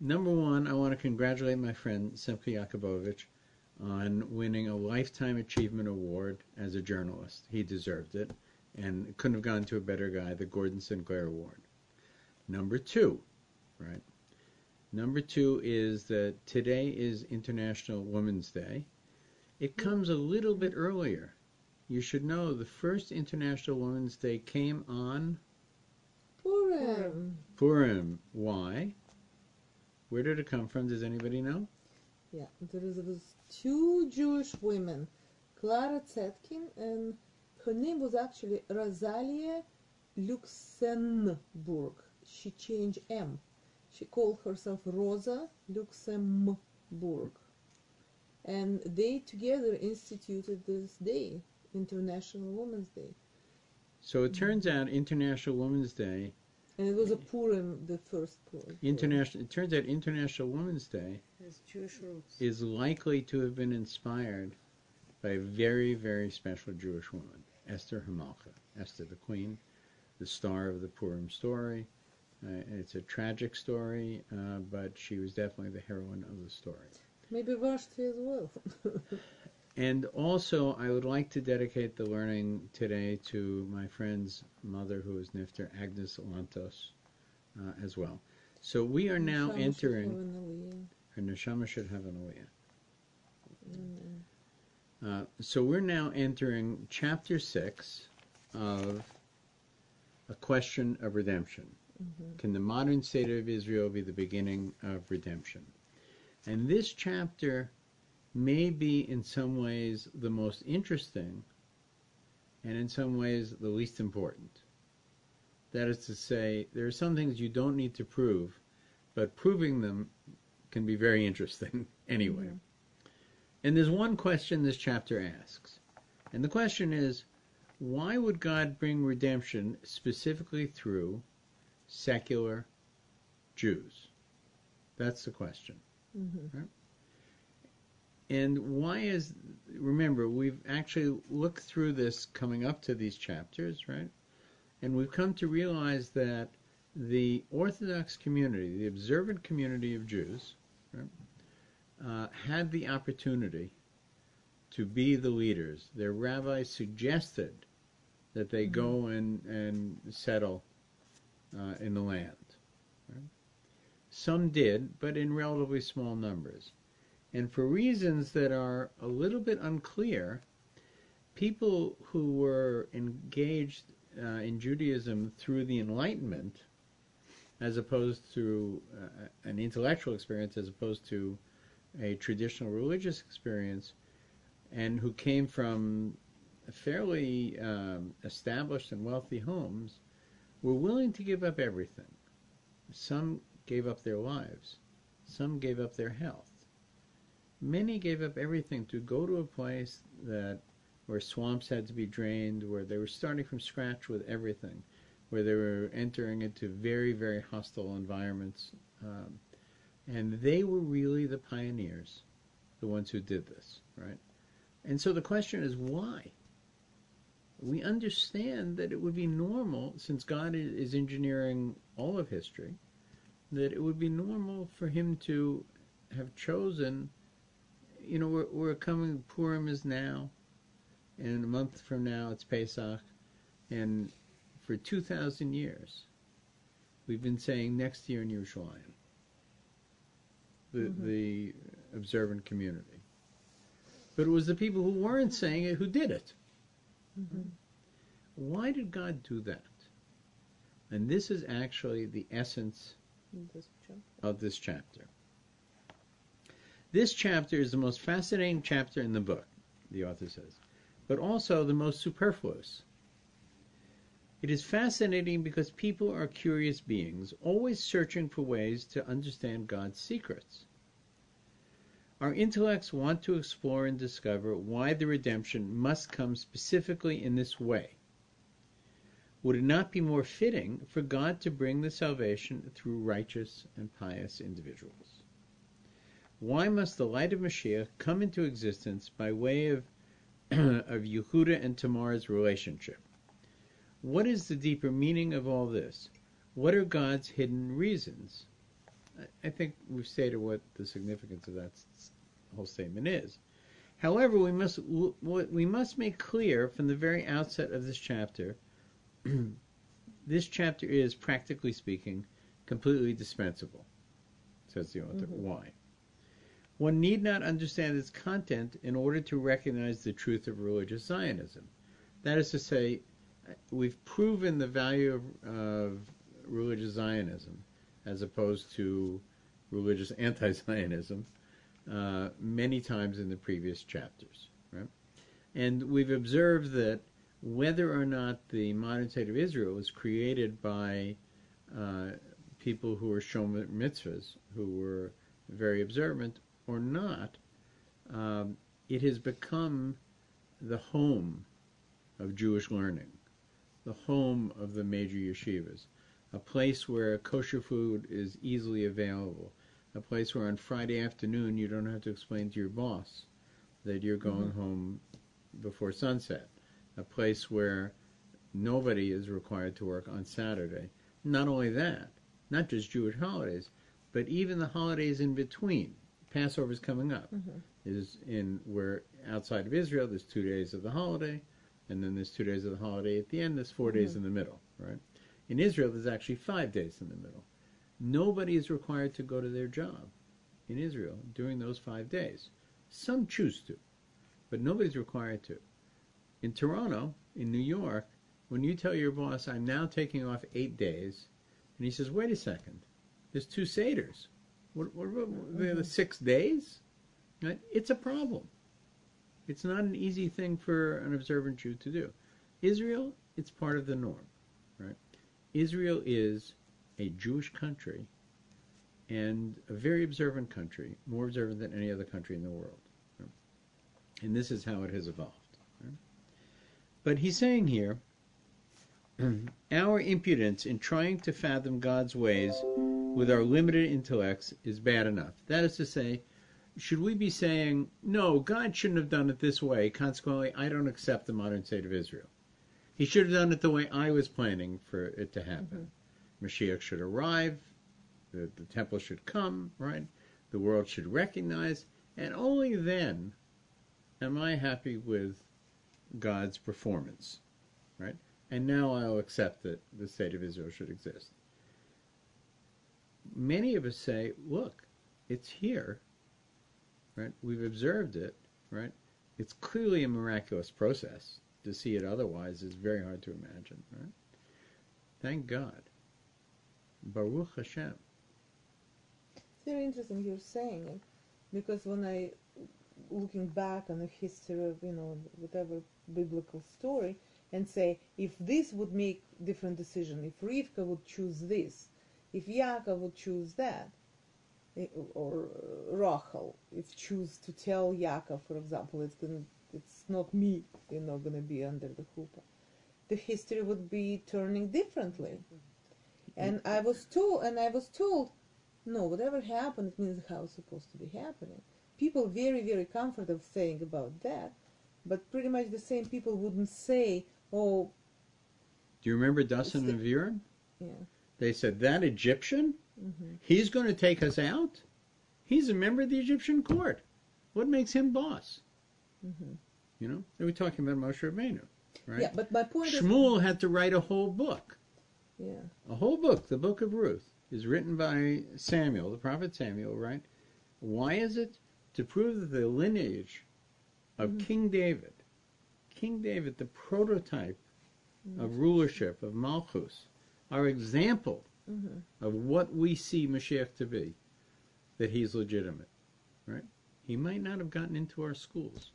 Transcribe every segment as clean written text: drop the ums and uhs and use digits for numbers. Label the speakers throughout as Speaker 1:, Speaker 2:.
Speaker 1: Number one, I want to congratulate my friend Simcha Yakubovich on winning a Lifetime Achievement Award as a journalist. He deserved it, and it couldn't have gone to a better guy, the Gordon Sinclair Award. Number two, right? Number two is that today is International Women's Day. It comes a little bit earlier. You should know the first International Women's Day came on
Speaker 2: Purim.
Speaker 1: Purim. Why? Where did it come from? Does anybody know?
Speaker 2: Yeah, there was two Jewish women, Clara Zetkin, and her name was actually Rosalia Luxemburg. She changed M. She called herself Rosa Luxemburg. And they together instituted this day, International Women's Day.
Speaker 1: So it turns out International Women's Day.
Speaker 2: And it was a Purim, the first Purim.
Speaker 1: It turns out International Women's Day
Speaker 3: Jewish roots.
Speaker 1: is likely to have been inspired by a very, very special Jewish woman, Esther Hamalka. Esther, the queen, the star of the Purim story. It's a tragic story, but she was definitely the heroine of the story.
Speaker 2: Maybe Vashti as well.
Speaker 1: And also, I would like to dedicate the learning today to my friend's mother, who is Nifter, Agnes Lantos, as well. So we are now entering... Her neshama should have an aliyah. So we're now entering Chapter 6 of A Question of Redemption. Mm-hmm. Can the modern state of Israel be the beginning of redemption? And this chapter may be in some ways the most interesting and in some ways the least important. That is to say, there are some things you don't need to prove, but proving them can be very interesting anyway. Mm-hmm. And there's one question this chapter asks. And the question is, why would God bring redemption specifically through secular Jews? That's the question. Mm-hmm. Right? And why is, remember, we've actually looked through this coming up to these chapters, right? And we've come to realize that the Orthodox community, the observant community of Jews, right, had the opportunity to be the leaders. Their rabbis suggested that they go and settle in the land. Right? Some did, but in relatively small numbers. And for reasons that are a little bit unclear, people who were engaged in Judaism through the Enlightenment, as opposed to an intellectual experience, as opposed to a traditional religious experience, and who came from fairly established and wealthy homes, were willing to give up everything. Some gave up their lives. Some gave up their health. Many gave up everything to go to a place where swamps had to be drained, where they were starting from scratch with everything, where they were entering into very, very hostile environments. And they were really the pioneers, the ones who did this, right? And so the question is, why? We understand that it would be normal, since God is engineering all of history, that it would be normal for him to have chosen, you know, we're coming, Purim is now, and a month from now it's Pesach, and for 2,000 years we've been saying next year in Yerushalayim, the observant community. But it was the people who weren't saying it who did it. Mm-hmm. Why did God do that? And this is actually the essence of this chapter. This chapter is the most fascinating chapter in the book, the author says, but also the most superfluous. It is fascinating because people are curious beings, always searching for ways to understand God's secrets. Our intellects want to explore and discover why the redemption must come specifically in this way. Would it not be more fitting for God to bring the salvation through righteous and pious individuals? Why must the light of Mashiach come into existence by way of Yehuda and Tamar's relationship? What is the deeper meaning of all this? What are God's hidden reasons? I think we've stated what the significance of that whole statement is. However, we must make clear from the very outset of this chapter, this chapter is, practically speaking, completely dispensable, says the author. Why? One need not understand its content in order to recognize the truth of religious Zionism. That is to say, we've proven the value of religious Zionism as opposed to religious anti-Zionism many times in the previous chapters, right? And we've observed that whether or not the modern state of Israel was created by people who were shomer mitzvahs, who were very observant, or not, it has become the home of Jewish learning, the home of the major yeshivas, a place where kosher food is easily available, a place where on Friday afternoon you don't have to explain to your boss that you're going home before sunset, a place where nobody is required to work on Saturday. Not only that, not just Jewish holidays, but even the holidays in between. Passover's coming up. Where outside of Israel there's 2 days of the holiday, and then there's 2 days of the holiday at the end, there's 4 days in the middle, right? In Israel there's actually 5 days in the middle. Nobody is required to go to their job in Israel during those 5 days. Some choose to, but nobody's required to. In Toronto, in New York, when you tell your boss, I'm now taking off 8 days, and he says, wait a second, there's 2 Seders. What about the 6 days? Right? It's a problem. It's not an easy thing for an observant Jew to do. Israel, it's part of the norm, right? Israel is a Jewish country and a very observant country, more observant than any other country in the world. Right? And this is how it has evolved. Right? But he's saying here, our impudence in trying to fathom God's ways with our limited intellects is bad enough. That is to say, should we be saying, no, God shouldn't have done it this way, consequently, I don't accept the modern state of Israel. He should have done it the way I was planning for it to happen. Mashiach should arrive, the temple should come, right? The world should recognize, and only then am I happy with God's performance, right? And now I'll accept that the state of Israel should exist. Many of us say, look, it's here, right? We've observed it, right? It's clearly a miraculous process. To see it otherwise is very hard to imagine, right? Thank God. Baruch Hashem.
Speaker 2: It's very interesting you're saying it, because when I, looking back on the history of, whatever biblical story, and say, if this would make different decision, if Rivka would choose this, if Yaakov would choose that, or Rachel, if choose to tell Yaakov, for example, it's not me, gonna be under the chuppah, the history would be turning differently. And I was told, no, whatever happened, it means how it's supposed to be happening. People very, very comfortable saying about that, but pretty much the same people wouldn't say, oh.
Speaker 1: Do you remember Dasan and Aviram?
Speaker 2: Yeah.
Speaker 1: They said, that Egyptian, he's going to take us out? He's a member of the Egyptian court. What makes him boss? They were talking about Moshe Rabbeinu, right?
Speaker 2: Yeah, but my point
Speaker 1: Shmuel had to write a whole book.
Speaker 2: Yeah.
Speaker 1: A whole book, the book of Ruth, is written by Samuel, the prophet Samuel, right? Why is it? To prove that the lineage of King David, the prototype of rulership, of Malchus, our example of what we see Mashiach to be, that he's legitimate, right? He might not have gotten into our schools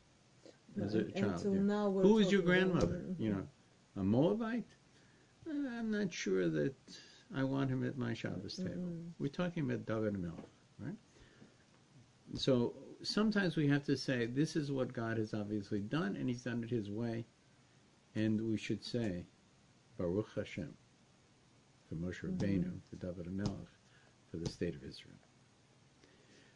Speaker 1: as a child. Who was your grandmother? A Moabite? I'm not sure that I want him at my Shabbos table. We're talking about David Melech, right? So sometimes we have to say, this is what God has obviously done, and he's done it his way, and we should say, Baruch Hashem, for Moshe Rabbeinu, for David Melech, for the state of Israel.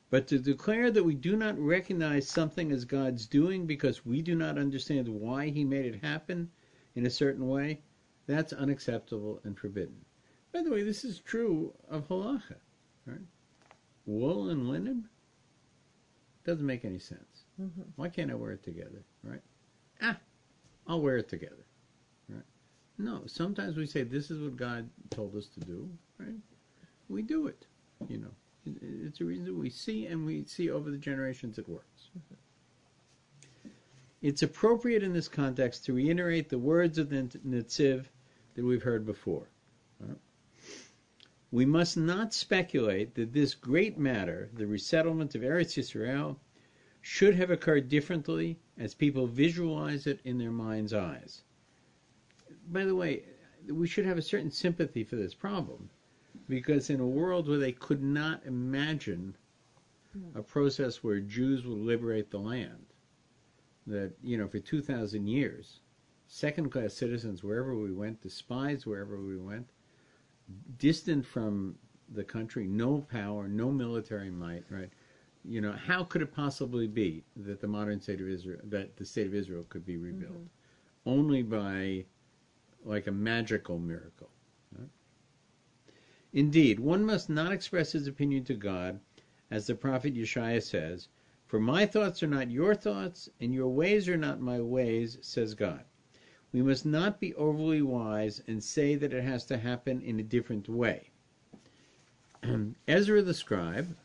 Speaker 1: But to declare that we do not recognize something as God's doing because we do not understand why he made it happen in a certain way, that's unacceptable and forbidden. By the way, this is true of halacha, right? wool and linen? Doesn't make any sense.
Speaker 2: Mm-hmm.
Speaker 1: Why can't I wear it together, right? I'll wear it together, right? No, sometimes we say this is what God told us to do, right? We do it, you know. It's a reason we see, and we see over the generations it works. Mm-hmm. It's appropriate in this context to reiterate the words of the Netziv that we've heard before. Right? We must not speculate that this great matter, the resettlement of Eretz Yisrael, should have occurred differently as people visualize it in their mind's eyes. By the way, we should have a certain sympathy for this problem, because in a world where they could not imagine a process where Jews would liberate the land, that, you know, for 2,000 years, second-class citizens wherever we went, despised wherever we went, distant from the country, no power, no military might, right? You know, how could it possibly be that the modern state of Israel, that the state of Israel could be rebuilt? Mm-hmm. Only by, like, a magical miracle. Right? Indeed, one must not express his opinion to God, as the prophet Yeshaya says, "For my thoughts are not your thoughts, and your ways are not my ways, says God." We must not be overly wise and say that it has to happen in a different way. Ezra the scribe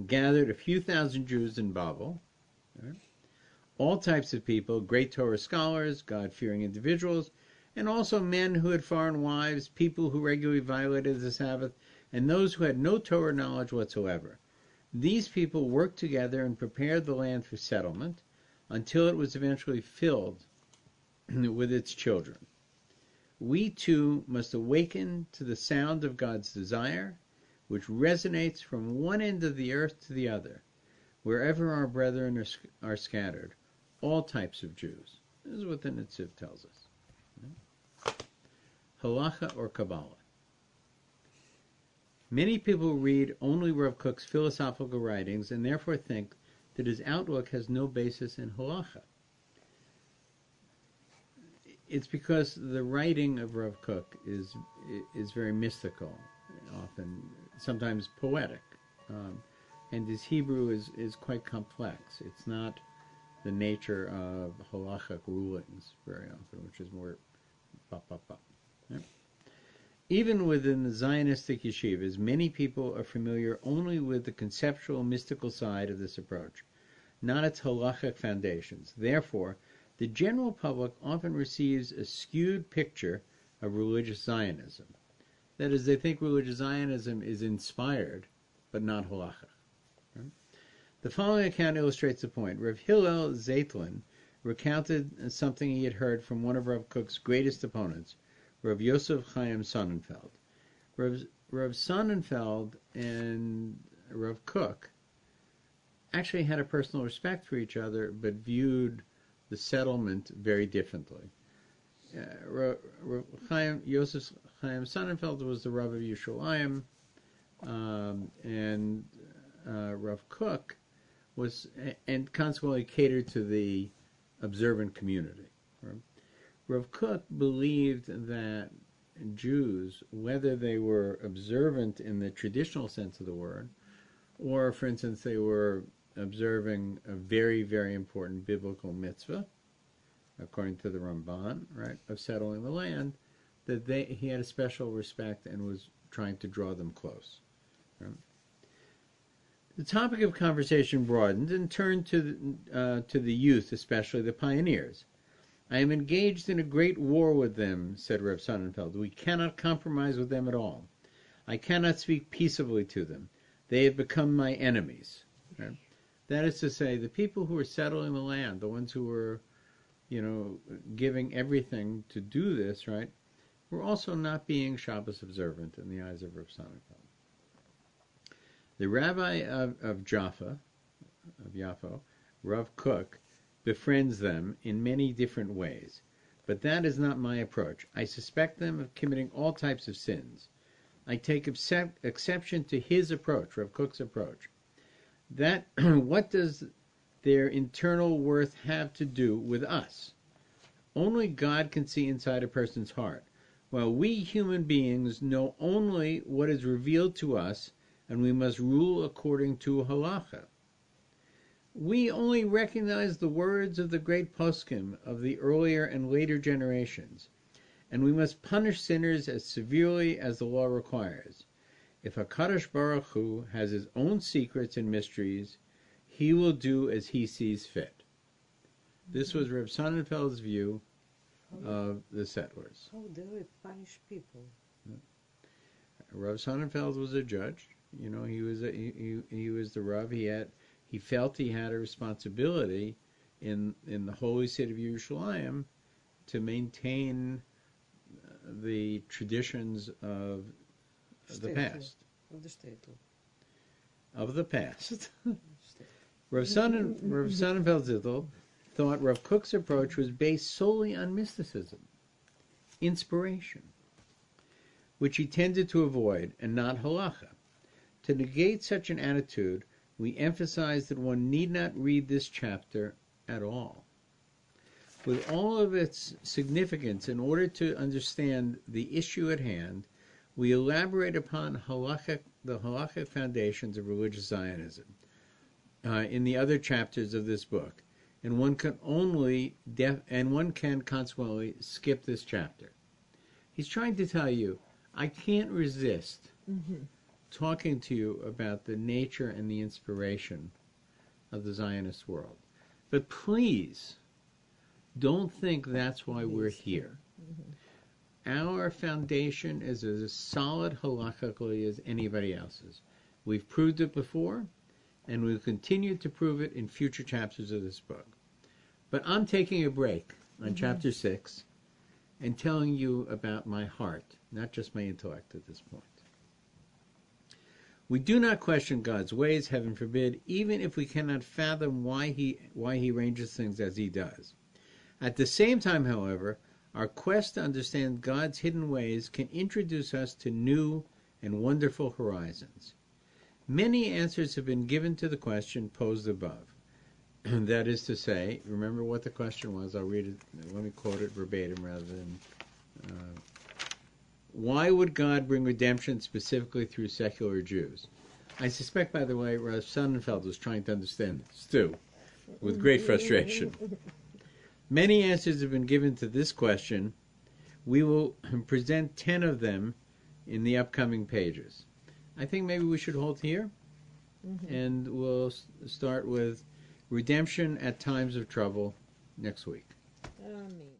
Speaker 1: gathered a few thousand Jews in Babel, right? All types of people, great Torah scholars, God-fearing individuals, and also men who had foreign wives, people who regularly violated the Sabbath, and those who had no Torah knowledge whatsoever. These people worked together and prepared the land for settlement until it was eventually filled with its children. We too must awaken to the sound of God's desire, which resonates from one end of the earth to the other, wherever our brethren are scattered, all types of Jews. This is what the Netziv tells us. Halacha or Kabbalah. Many people read only Rav Kook's philosophical writings and therefore think that his outlook has no basis in halacha. It's because the writing of Rav Kook is very mystical, often, sometimes poetic, and his Hebrew is quite complex. It's not the nature of halachic rulings very often, which is more pop, pop, pop. Right? Even within the Zionistic yeshivas, many people are familiar only with the conceptual, mystical side of this approach, not its halachic foundations. Therefore, the general public often receives a skewed picture of religious Zionism. That is, they think religious Zionism is inspired, but not halacha. Right? The following account illustrates the point. Rav Hillel Zeitlin recounted something he had heard from one of Rav Kook's greatest opponents, Rav Yosef Chaim Sonnenfeld. Rav Sonnenfeld and Rav Kook actually had a personal respect for each other, but viewed the settlement very differently. Rav Yosef Chaim Sonnenfeld was the Rav of Yerushalayim, and Rav Kook was, and consequently catered to the observant community. Rav Kook believed that Jews, whether they were observant in the traditional sense of the word, or, for instance, they were observing a very, very important biblical mitzvah, according to the Ramban, right, of settling the land, that he had a special respect and was trying to draw them close. Right? The topic of conversation broadened and turned to the youth, especially the pioneers. "I am engaged in a great war with them," said Rav Sonnenfeld. "We cannot compromise with them at all. I cannot speak peaceably to them. They have become my enemies." Right? That is to say, the people who were settling the land, the ones who were, giving everything to do this, right, were also not being Shabbos observant in the eyes of Rav Sonnenfeld. The rabbi of Jaffa, Rav Kook, befriends them in many different ways, but that is not my approach. I suspect them of committing all types of sins. I take exception to his approach, Rav Kook's approach. That what does their internal worth have to do with us? Only God can see inside a person's heart, while we human beings know only what is revealed to us and we must rule according to halacha. We only recognize the words of the great poskim of the earlier and later generations, and we must punish sinners as severely as the law requires. If HaKadosh Baruch Hu has his own secrets and mysteries, he will do as he sees fit. This was Reb Sonnenfeld's view of the settlers.
Speaker 3: How do we punish people?
Speaker 1: Reb Sonnenfeld was a judge. You know, he was the Rav. He felt he had a responsibility in the holy city of Yerushalayim to maintain the traditions of the past.
Speaker 3: Of the state.
Speaker 1: Of the past. Rav Sonnenfeld Zittel thought Rav Kook's approach was based solely on mysticism, inspiration, which he tended to avoid, and not halacha. To negate such an attitude, we emphasize that one need not read this chapter at all. With all of its significance, in order to understand the issue at hand, we elaborate upon the halachic foundations of religious Zionism in the other chapters of this book, and one can consequently skip this chapter. He's trying to tell you, I can't resist talking to you about the nature and the inspiration of the Zionist world. But please, don't think that's why we're here. Our foundation is as solid halakhically as anybody else's. We've proved it before, and we'll continue to prove it in future chapters of this book. But I'm taking a break on chapter 6 and telling you about my heart, not just my intellect at this point. We do not question God's ways, heaven forbid, even if we cannot fathom why he arranges things as he does. At the same time, however, our quest to understand God's hidden ways can introduce us to new and wonderful horizons. Many answers have been given to the question posed above. That is to say, remember what the question was. I'll read it. Let me quote it verbatim rather than... why would God bring redemption specifically through secular Jews? I suspect, by the way, Rav Sonnenfeld was trying to understand this too, with great frustration. Many answers have been given to this question. We will present 10 of them in the upcoming pages. I think maybe we should hold here, and we'll start with redemption at times of trouble next week.
Speaker 2: Amen.